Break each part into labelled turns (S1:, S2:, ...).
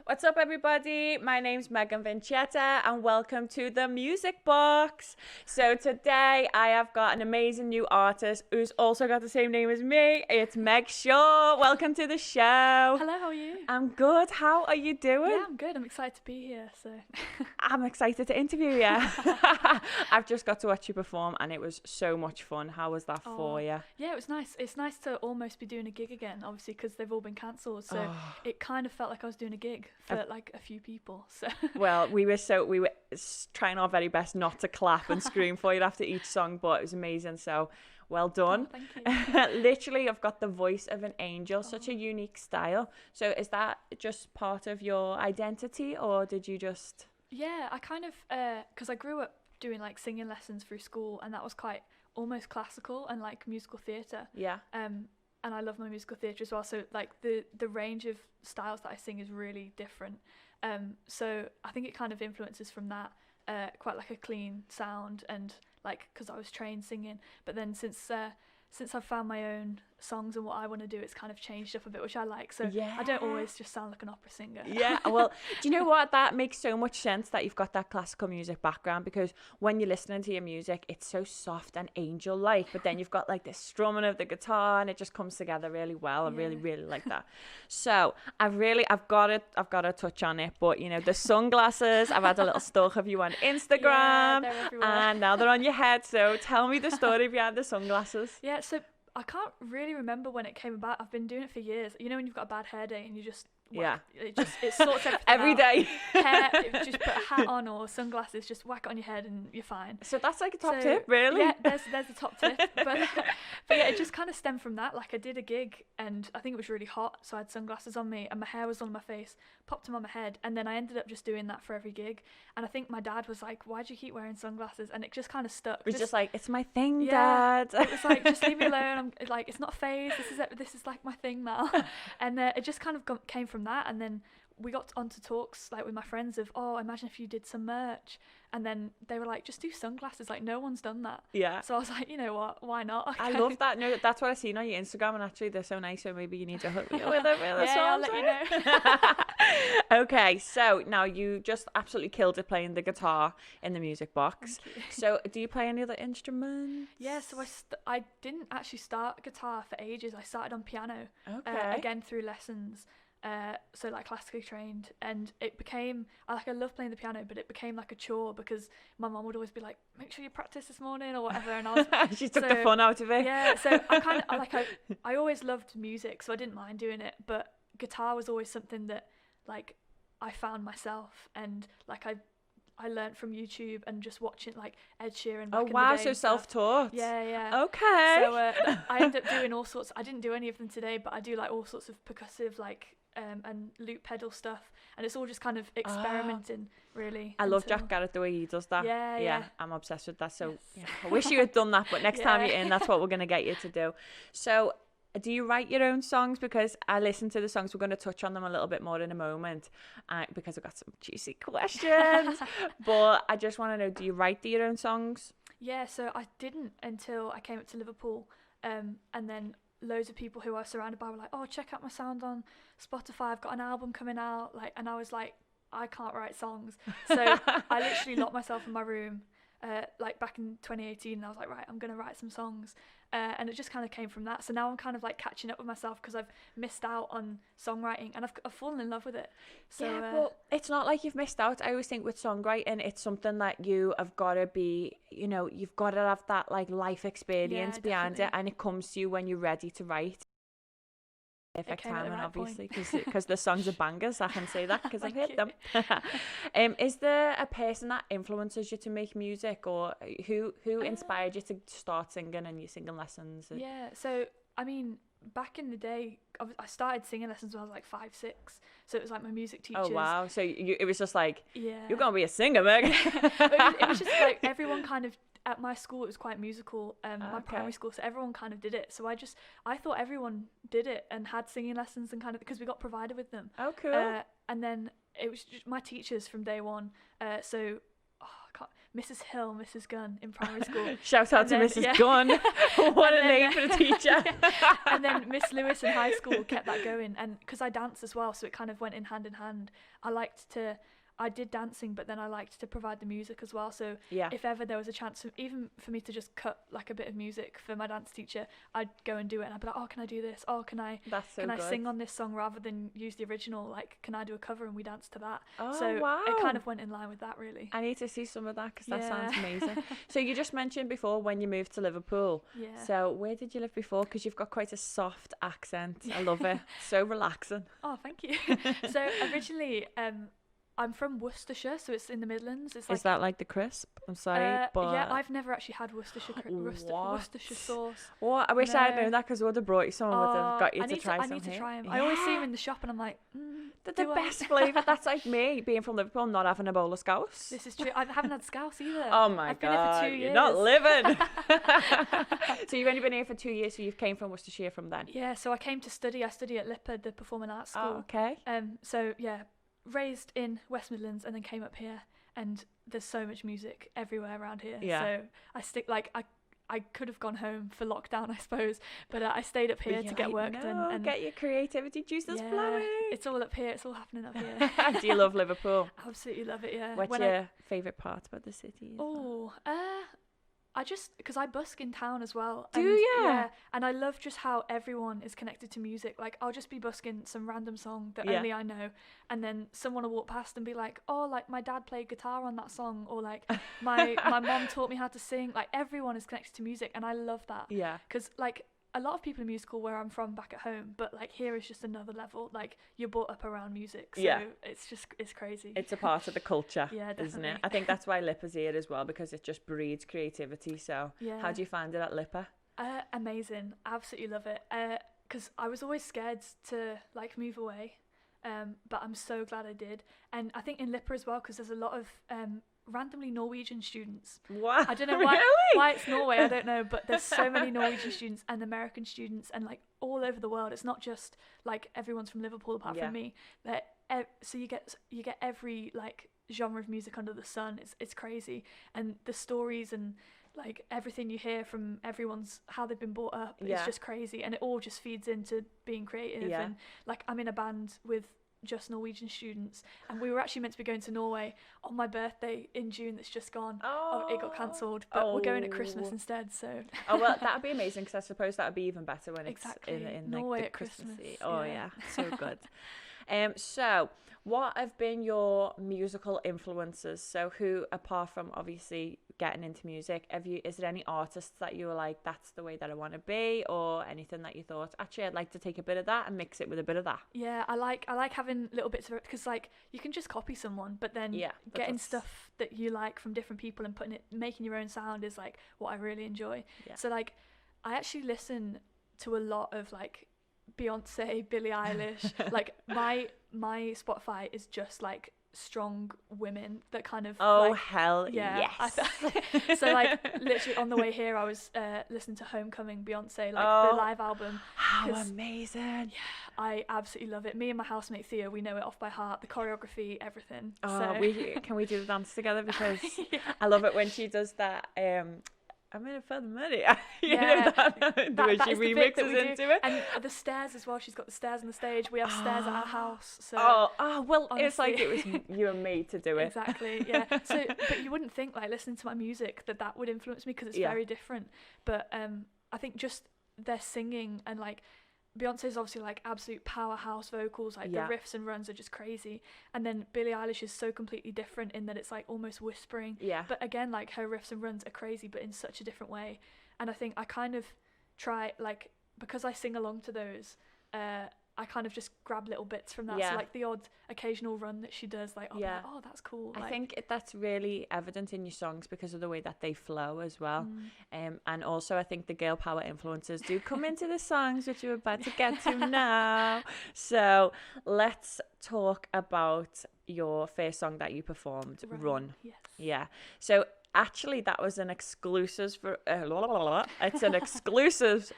S1: What's up, everybody? My name's Megan Vincetta, and welcome to the Music Box. So today I have got an amazing new artist who's also got the same name as me. It's Meg Shaw. Welcome to the show.
S2: Hello, how are you?
S1: I'm good. How are you doing?
S2: Yeah, I'm good. I'm excited to be here. So
S1: I'm excited to interview you. I've just got to watch you perform, and it was so much fun. How was that for you?
S2: yeah, it was nice. It's nice to almost be doing a gig again, obviously, because they've all been cancelled. So it kind of felt like I was doing a gig for like a few people. So
S1: well, we were trying our very best not to clap and scream for you after each song, but it was amazing. So well done.
S2: Thank you.
S1: Literally, I've got the voice of an angel, such a unique style. So is that just part of your identity, or did you just...
S2: Yeah, I kind of because I grew up doing like singing lessons through school, and that was quite almost classical and like musical theatre.
S1: Yeah.
S2: And I love my musical theatre as well. So like the range of styles that I sing is really different. So I think it kind of influences from that, quite like a clean sound, and like because I was trained singing. But then since I've found my own songs and what I want to do, it's kind of changed up a bit, which I like. So
S1: yeah.
S2: I don't always just sound like an opera singer.
S1: Yeah, well, do you know what? That makes so much sense that you've got that classical music background, because when you're listening to your music, it's so soft and angel-like, but then you've got like this strumming of the guitar, and it just comes together really well. I really, really like that. So I've got to touch on it, but you know, the sunglasses, I've had a little stalk of you on Instagram,
S2: they're everywhere.
S1: and now they're on your head. So tell me the story behind the sunglasses.
S2: Yeah, so I can't really remember when it came about. I've been doing it for years. You know when you've got a bad hair day and you just it sorts everything
S1: every
S2: out.
S1: Day.
S2: Hair, just put a hat on or sunglasses, just whack it on your head and you're fine.
S1: So that's like a top tip, really?
S2: Yeah, there's a top tip. But yeah, it just kind of stemmed from that. Like I did a gig and I think it was really hot, so I had sunglasses on me and my hair was on my face, popped them on my head, and then I ended up just doing that for every gig. And I think my dad was like, "Why do you keep wearing sunglasses?" And it just kind of stuck.
S1: It was just like, it's my thing,
S2: yeah,
S1: Dad.
S2: It was like, just leave me alone. I'm like, it's not a phase. This is like my thing now. And it just kind of came from that. And then we got onto talks like with my friends of, imagine if you did some merch. And then they were like, just do sunglasses. Like no one's done that.
S1: Yeah.
S2: So I was like, you know what? Why not? Okay.
S1: I love that. No, that's what I've seen on your Instagram, and actually they're so nice. So maybe you need to hook me up with them.
S2: Yeah, I'll let you know.
S1: Okay, so now you just absolutely killed it playing the guitar in the music box. So do you play any other instruments?
S2: Yeah, so I didn't actually start guitar for ages. I started on piano.
S1: Okay.
S2: Again through lessons. So like classically trained, and it became I love playing the piano, but it became like a chore because my mum would always be like, make sure you practice this morning or whatever, and I was
S1: she took the fun out of it.
S2: Yeah, so I always loved music, so I didn't mind doing it, but guitar was always something that like I found myself, and like I learned from YouTube and just watching like Ed Sheeran back in the day.
S1: So self-taught.
S2: Yeah.
S1: Okay.
S2: So I ended up doing all sorts. I didn't do any of them today, but I do like all sorts of percussive like and loop pedal stuff, and it's all just kind of experimenting really.
S1: I love Jack Garrett the way he does that.
S2: Yeah.
S1: I'm obsessed with that. So
S2: yes.
S1: I wish you had done that, but next time you're in, that's what we're going to get you to do. So do you write your own songs? Because I listen to the songs. We're going to touch on them a little bit more in a moment, because I've got some juicy questions. But I just want to know, do you write your own songs?
S2: Yeah, so I didn't until I came up to Liverpool, and then loads of people who I was surrounded by were like, "Oh, check out my sound on Spotify. I've got an album coming out." Like, and I was like, I can't write songs. So I literally locked myself in my room, like back in 2018, and I was like, right, I'm gonna write some songs, and it just kind of came from that. So now I'm kind of like catching up with myself because I've missed out on songwriting, and I've fallen in love with it. So
S1: well, it's not like you've missed out. I always think with songwriting, it's something that you have got to be, you know, you've got to have that like life experience behind it, and it comes to you when you're ready to write. Perfect timing, obviously, because the songs are bangers. I can say that because I've heard them. Is there a person that influences you to make music, or who inspired you to start singing and your singing lessons?
S2: Yeah, so I mean, back in the day, I started singing lessons when I was like 5, 6. So it was like my music teachers.
S1: Oh wow! So it was just like,
S2: yeah,
S1: you're gonna be a singer, Meg.
S2: it was just like everyone kind of. At my school, it was quite musical, my primary school, so everyone kind of did it. So I thought everyone did it and had singing lessons and kind of, because we got provided with them.
S1: Oh, cool.
S2: And then it was just my teachers from day one. So Mrs. Hill, Mrs. Gunn in primary school.
S1: Shout out to Mrs. Gunn. What a name for a teacher.
S2: And then Miss Lewis in high school kept that going, and because I danced as well, so it kind of went in hand. I did dancing, but then I liked to provide the music as well. So if ever there was a chance, even for me to just cut like a bit of music for my dance teacher, I'd go and do it, and I'd be like, oh, can I do this? Oh, can I sing on this song rather than use the original? Like, can I do a cover? And we danced to that.
S1: Oh,
S2: so
S1: wow.
S2: it kind of went in line with that, really.
S1: I need to see some of that because that sounds amazing. So you just mentioned before when you moved to Liverpool.
S2: Yeah.
S1: So where did you live before? Because you've got quite a soft accent. I love it. So relaxing.
S2: Oh, thank you. So originally, I'm from Worcestershire, so it's in the Midlands. It's like,
S1: is that like the crisp? I'm sorry, but
S2: yeah, I've never actually had Worcestershire sauce.
S1: What? I wish I had known that, because I would have brought you some. Would have got you to try some.
S2: I need to try them.
S1: Yeah.
S2: I always see them in the shop, and I'm like,
S1: they're the best flavour. That's like me being from Liverpool, not having a bowl of scouse.
S2: This is true. I haven't had scouse either.
S1: Oh my
S2: I've
S1: God,
S2: been here for 2 years.
S1: You're not living. So you've only been here for 2 years, so you came from Worcestershire from then?
S2: Yeah, so I came to study. I study at LIPA, the Performing Arts School.
S1: Oh, okay.
S2: So yeah, raised in West Midlands and then came up here, and there's so much music everywhere around here. So I could have gone home for lockdown, I suppose, but I stayed up here to get work done and
S1: get your creativity juices flowing.
S2: It's all up here. It's all happening up here.
S1: Do you love Liverpool?
S2: Absolutely love it. Yeah.
S1: What's your favourite part about the city?
S2: Because I busk in town as well.
S1: Do you?
S2: Yeah, and I love just how everyone is connected to music. Like, I'll just be busking some random song that only I know, and then someone will walk past and be like, oh, like, my dad played guitar on that song, or like, my mom taught me how to sing. Like, everyone is connected to music, and I love that. Yeah. Because, like, a lot of people are musical where I'm from back at home, but like here is just another level. Like, you're brought up around music, so it's crazy. It's
S1: a part of the culture,
S2: definitely.
S1: Isn't it? I think that's why LIPA's here as well, because it just breeds creativity. So how do you find it at LIPA?
S2: Amazing, absolutely love it. Because I was always scared to like move away, but I'm so glad I did. And I think in LIPA as well, because there's a lot of randomly Norwegian students.
S1: Wow.
S2: I don't know why it's Norway, I don't know, but there's so many Norwegian students and American students, and like all over the world. It's not just like everyone's from Liverpool apart from me. So you get every like genre of music under the sun. It's crazy, and the stories and like everything you hear from everyone's how they've been brought up is just crazy, and it all just feeds into being creative. And like, I'm in a band with just Norwegian students, and we were actually meant to be going to Norway on my birthday in June that's just gone. It got cancelled, but we're going at Christmas instead, so
S1: well, that'd be amazing, because I suppose that'd be even better when it's in
S2: Norway
S1: like the
S2: at Christmas.
S1: So good. So what have been your musical influences? So who, apart from obviously getting into music, is there any artists that you were like, that's the way that I want to be, or anything that you thought, actually I'd like to take a bit of that and mix it with a bit of that?
S2: Yeah, I like having little bits of it, because like you can just copy someone, but then getting stuff that you like from different people and making your own sound is like what I really enjoy. So like, I actually listen to a lot of like Beyonce, Billie Eilish. Like my Spotify is just like strong women that kind of
S1: hell yes.
S2: So like literally on the way here I was listening to Homecoming, Beyonce, like the live album.
S1: How amazing.
S2: I absolutely love it. Me and my housemate Thea, we know it off by heart, the choreography, everything.
S1: Can we do the dance together, because I love it when she does that I'm in it for the money. The way she remixes into it.
S2: And the stairs as well. She's got the stairs on the stage. We have stairs at our house. So
S1: well, honestly, it's like it was you and me to do it.
S2: Exactly, yeah. So, but you wouldn't think, like, listening to my music that would influence me, because it's very different. But I think just their singing, and like Beyonce's obviously like absolute powerhouse vocals, like the riffs and runs are just crazy, and then Billie Eilish is so completely different in that it's like almost whispering, but again, like her riffs and runs are crazy but in such a different way. And I think I kind of try, like, because I sing along to those, I kind of just grab little bits from that. So like the odd occasional run that she does, like, like, oh, that's cool.
S1: I think that's really evident in your songs because of the way that they flow as well. And also I think the girl power influences do come into the songs, which we're about to get to now. So let's talk about your first song that you performed, Run.
S2: Yes.
S1: Yeah. So actually that was an exclusive for it's an exclusive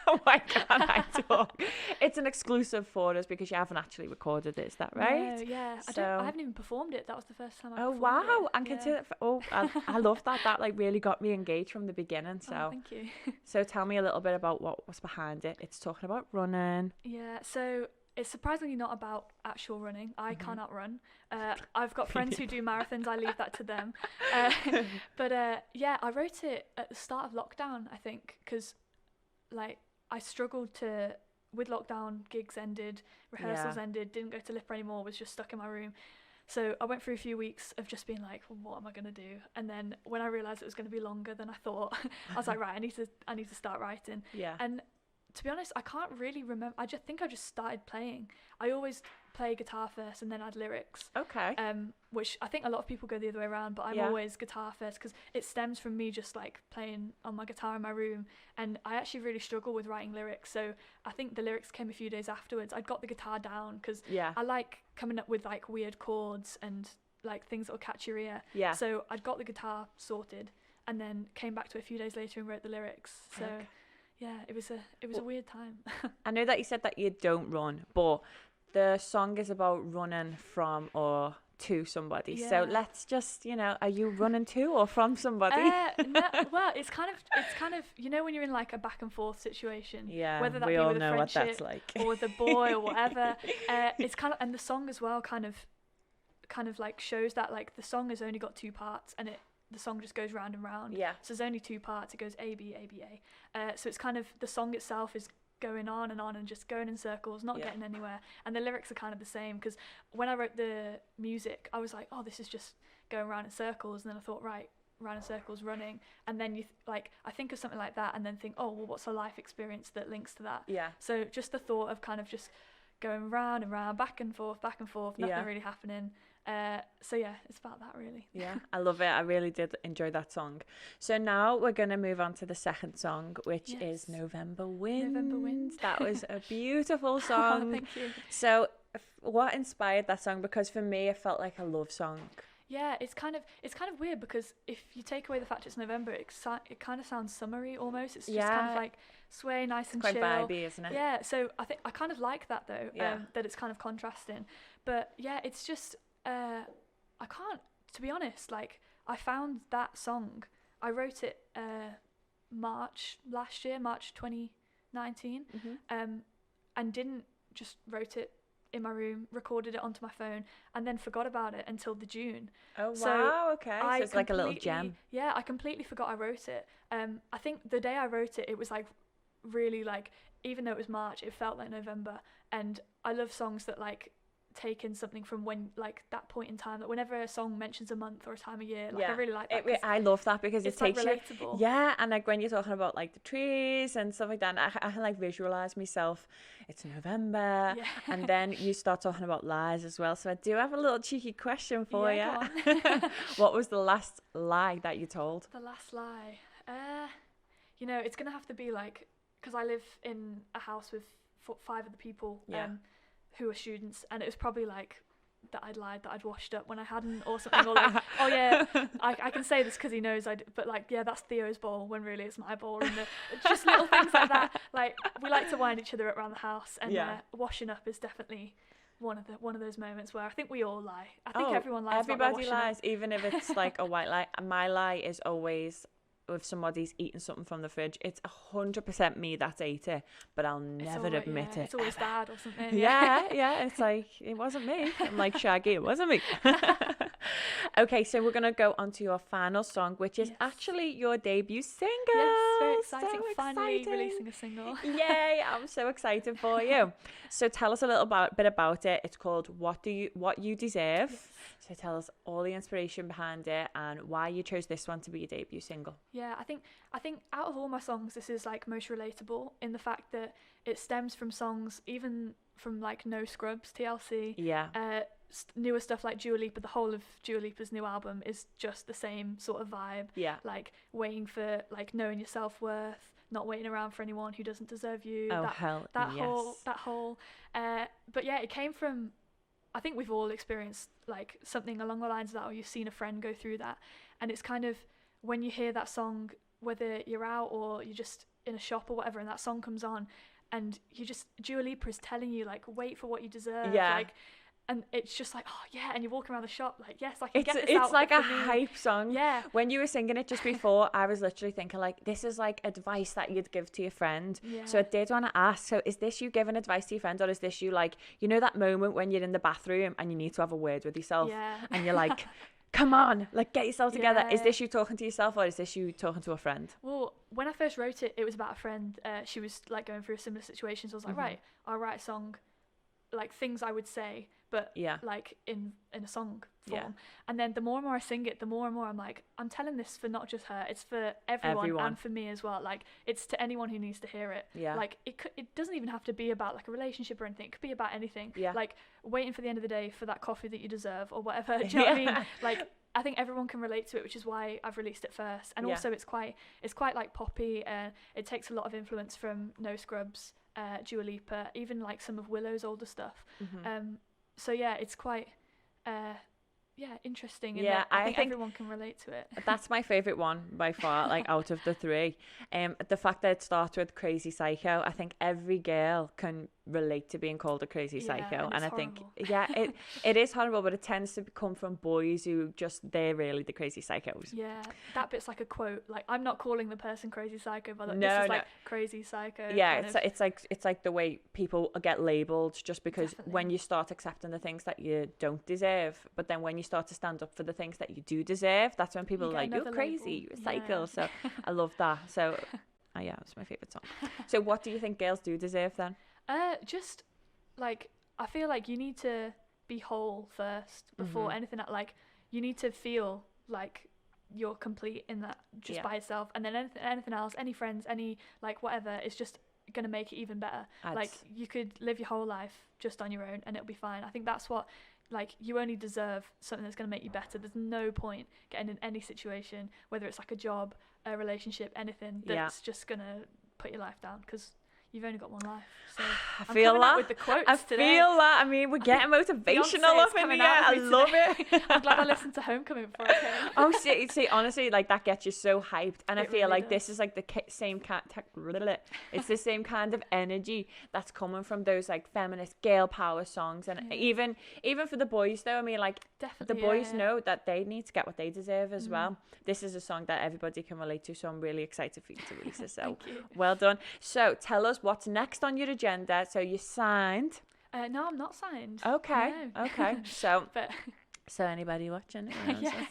S1: Oh my God, I talk. It's an exclusive for us because you haven't actually recorded it. Is that right?
S2: No, yeah.
S1: So,
S2: I haven't even performed it. That was the first time I
S1: oh
S2: performed
S1: wow,
S2: it.
S1: and consider. Oh, I love that. That like really got me engaged from the beginning.
S2: Oh,
S1: So,
S2: thank you.
S1: so tell me a little bit about what was behind it. It's talking about running.
S2: Yeah, so it's surprisingly not about actual running. I
S1: Mm-hmm.
S2: cannot run. I've got friends who do marathons. I leave that to them. But yeah, I wrote it at the start of lockdown, I think, because like I struggled to with lockdown. Gigs ended, rehearsals ended, didn't go to Lipper anymore. Was just stuck in my room. So I went through a few weeks of just being like, well, what am I gonna do? And then when I realised it was gonna be longer than I thought, I was like, right, I need to start writing.
S1: Yeah.
S2: And to be honest, I can't really remember. I just think I just started playing. I always play guitar first and then add lyrics.
S1: Okay.
S2: Which I think a lot of people go the other way around, but I'm always guitar first because it stems from me just like playing on my guitar in my room, and I actually really struggle with writing lyrics. So I think the lyrics came a few days afterwards. I'd got the guitar down because I like coming up with like weird chords and like things that will catch your ear.
S1: Yeah.
S2: So I'd got the guitar sorted and then came back to it a few days later and wrote the lyrics. So.
S1: Okay.
S2: Yeah, it was a weird time.
S1: I know that you said that you don't run, but the song is about running from or to somebody.
S2: Yeah.
S1: So let's just, are you running to or from somebody?
S2: No, well, it's kind of when you're in like a back and forth situation.
S1: Yeah,
S2: whether that
S1: we
S2: be
S1: all
S2: with a
S1: know what
S2: friendship
S1: that's like.
S2: or with a boy or whatever. It's kind of, and the song as well kind of like shows that like the song has only got two parts and the song just goes round and round.
S1: Yeah.
S2: So there's only two parts. It goes A, B, A, B, A. So it's kind of, the song itself is going on and just going in circles, not getting anywhere. And the lyrics are kind of the same, because when I wrote the music, I was like, oh, this is just going round in circles. And then I thought, right, round in circles, running. And then I think of something like that and then think, oh, well, what's a life experience that links to that?
S1: Yeah.
S2: So just the thought of kind of just going round and round, back and forth, nothing really happening. So yeah, it's about that really.
S1: Yeah, I love it. I really did enjoy that song. So now we're going to move on to the second song, which is November Winds.
S2: November Winds.
S1: That was a beautiful song.
S2: Oh, thank you.
S1: So what inspired that song? Because for me, it felt like a love song.
S2: Yeah, it's kind of weird because if you take away the fact it's November, it kind of sounds summery almost. It's just kind of like sway, nice and
S1: quite
S2: chill.
S1: Quite vibey, isn't it?
S2: Yeah, so I think I kind of like that though. That it's kind of contrasting. But yeah, it's just I can't, to be honest, like I found that song, I wrote it March last year, March 2019, and didn't just wrote it in my room, recorded it onto my phone, and then forgot about it until the June.
S1: Oh,
S2: so
S1: wow, okay. So it's like a little gem.
S2: Yeah, I completely forgot I wrote it. I think the day I wrote it, it was like really like, even though it was March, it felt like November. And I love songs that like take in something from when, like that point in time, that whenever a song mentions a month or a time of year, like I really like that.
S1: I love that because it takes
S2: like relatable.
S1: Yeah, and like when you're talking about like the trees and stuff like that, I can like visualize myself. It's November, and then you start talking about lies as well. So I do have a little cheeky question for you. What was the last lie that you told?
S2: The last lie, it's gonna have to be like, because I live in a house with 5 other people. Who are students, and it was probably like that I'd lied that I'd washed up when I hadn't, or something, or like, oh yeah, I can say this because he knows but like, yeah, that's Theo's bowl when really it's my bowl, and just little things like that. Like we like to wind each other up around the house, and washing up is definitely one of those moments where I think we all lie. I think everyone lies.
S1: Everybody lies, even if it's like a white lie. My lie is always, if somebody's eating something from the fridge, it's 100% me that's ate it, but I'll never admit it.
S2: It's always dad or something.
S1: Yeah, it's like, it wasn't me. I'm like, Shaggy, it wasn't me. Okay, so we're gonna go on to your final song, which is actually your debut single.
S2: Yes, very exciting.
S1: So
S2: finally releasing a single.
S1: Yay, I'm so excited for you. So tell us a little bit about it. It's called What You Deserve.
S2: Yes.
S1: So tell us all the inspiration behind it and why you chose this one to be your debut single.
S2: Yeah, I think out of all my songs, this is like most relatable in the fact that it stems from songs even from like No Scrubs, TLC.
S1: Yeah.
S2: Newer stuff like Dua Lipa. The whole of Dua Lipa's new album is just the same sort of vibe.
S1: Yeah.
S2: Like waiting for, like knowing your self-worth, not waiting around for anyone who doesn't deserve you.
S1: Oh,
S2: that whole. But yeah, it came from, I think we've all experienced like something along the lines of that, or you've seen a friend go through that, and it's kind of when you hear that song, whether you're out or you're just in a shop or whatever, and that song comes on, and Dua Lipa is telling you like, wait for what you deserve.
S1: Yeah.
S2: Like, and it's just like, oh yeah, and you walk around the shop like, yes, I can get this
S1: It's like a
S2: for me.
S1: hype song.
S2: Yeah.
S1: When you were singing it just before, I was literally thinking like, this is like advice that you'd give to your friend.
S2: Yeah.
S1: So I did want to ask, so is this you giving advice to your friend, or is this you like, you know that moment when you're in the bathroom and you need to have a word with yourself, and you're like, come on, like get yourself together.
S2: Yeah.
S1: Is this you talking to yourself, or is this you talking to a friend?
S2: Well, when I first wrote it, it was about a friend. She was like going through a similar situation, so I was like, right, I'll write a song, like things I would say, but like in a song form. And then the more and more I sing it, the more and more I'm like, I'm telling this for not just her, it's for everyone. And for me as well. Like, it's to anyone who needs to hear it. Like, it doesn't even have to be about like a relationship or anything. It could be about anything. Like waiting for the end of the day for that coffee that you deserve or whatever. Do you know what I mean? Like, I think everyone can relate to it, which is why I've released it first. And also it's quite like poppy. It takes a lot of influence from No Scrubs, Dua Lipa, even like some of Willow's older stuff. So yeah, it's quite interesting. I think everyone can relate to it.
S1: That's my favourite one by far, like out of the three. The fact that it starts with Crazy Psycho, I think every girl can relate to being called a crazy psycho, and I think it is horrible, but it tends to come from boys who they're really the crazy psychos.
S2: That bit's like a quote, like, I'm not calling the person crazy psycho, but this is like crazy psycho. It's
S1: like the way people get labelled, just because when you start accepting the things that you don't deserve, but then when you start to stand up for the things that you do deserve, that's when people are like, you're crazy, you're a psycho. So I love that. So it's my favourite song. So what do you think girls do deserve then?
S2: Just like, I feel like you need to be whole first before anything. Like, you need to feel like you're complete in that just by yourself, and then anything else, any friends, any like whatever, is just gonna make it even better. Like, you could live your whole life just on your own and it'll be fine. I think that's what, like, you only deserve something that's gonna make you better. There's no point getting in any situation, whether it's like a job, a relationship, anything that's just gonna put your life down, because you've only got one life. So
S1: I feel that.
S2: With the quotes
S1: I
S2: today.
S1: feel that. I mean, we're getting motivational up in here. I love it.
S2: I'm glad I listened to Homecoming before I came.
S1: Oh, see, honestly, like, that gets you so hyped, and I feel
S2: really
S1: like
S2: does.
S1: this is like the same kind. It's the same kind of energy that's coming from those like feminist girl power songs, and even for the boys though. I mean, like,
S2: definitely,
S1: the boys know that they need to get what they deserve as well. This is a song that everybody can relate to, so I'm really excited for you to release it. So
S2: Thank you.
S1: Well done. So tell us what's next on your agenda. So you signed.
S2: No, I'm not signed.
S1: Okay.
S2: No.
S1: Okay. So
S2: but
S1: so anybody watching,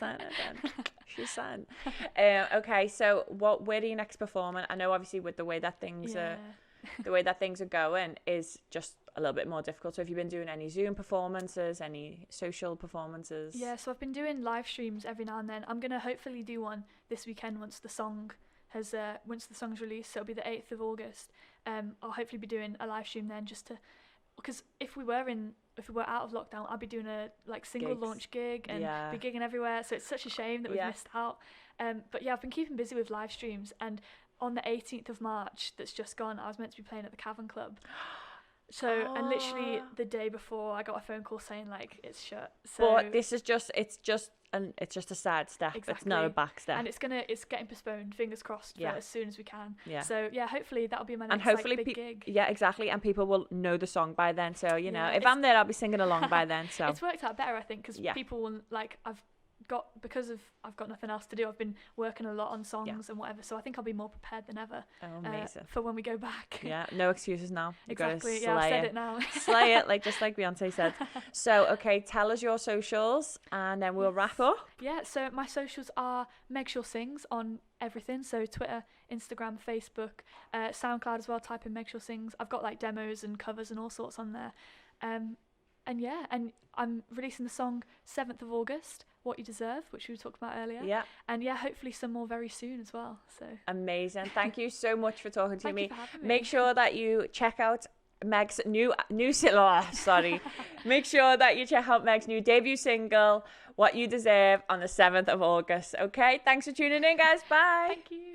S1: sign it then. She's signed. Okay. So where are you next performing? I know obviously with the way that things are going is just a little bit more difficult. So have you been doing any Zoom performances, any social performances?
S2: Yeah, so I've been doing live streams every now and then. I'm gonna hopefully do one this weekend once the song's released. So it'll be the 8th of August. I'll hopefully be doing a live stream then, just to, because if we were out of lockdown, I'd be doing a like single launch gig and be gigging everywhere. So it's such a shame that we've missed out. But yeah, I've been keeping busy with live streams, and on the 18th of March that's just gone, I was meant to be playing at the Cavern Club. So and literally the day before, I got a phone call saying like it's shut. So
S1: but this is just it's just a sad step.
S2: Exactly.
S1: It's not a back step.
S2: And it's getting postponed. Fingers crossed for as soon as we can.
S1: Yeah.
S2: So yeah, hopefully that'll be my next
S1: and hopefully
S2: big gig.
S1: Yeah, exactly. And people will know the song by then. So you know, if I'm there, I'll be singing along by then. So
S2: it's worked out better, I think, because people will like I've got nothing else to do. I've been working a lot on songs and whatever, so I think I'll be more prepared than ever.
S1: Amazing.
S2: For when we go back.
S1: Yeah, no excuses now.
S2: Exactly. Yeah, I said it now.
S1: Slay it, just like Beyonce said. So, okay, tell us your socials, and then we'll wrap up.
S2: Yeah. So my socials are Meg Shaw Sings on everything. So Twitter, Instagram, Facebook, SoundCloud as well. Type in Meg Shaw Sings. I've got like demos and covers and all sorts on there. And I'm releasing the song 7th of August, What You Deserve, which we talked about earlier. Yeah. And yeah, hopefully some more very soon as well. So
S1: amazing. Thank you so much for talking to me.
S2: Thank you for having me.
S1: Make sure that you check out Meg's new Make sure that you check out Meg's new debut single, What You Deserve, on the 7th of August. Okay, thanks for tuning in, guys. Bye.
S2: Thank you.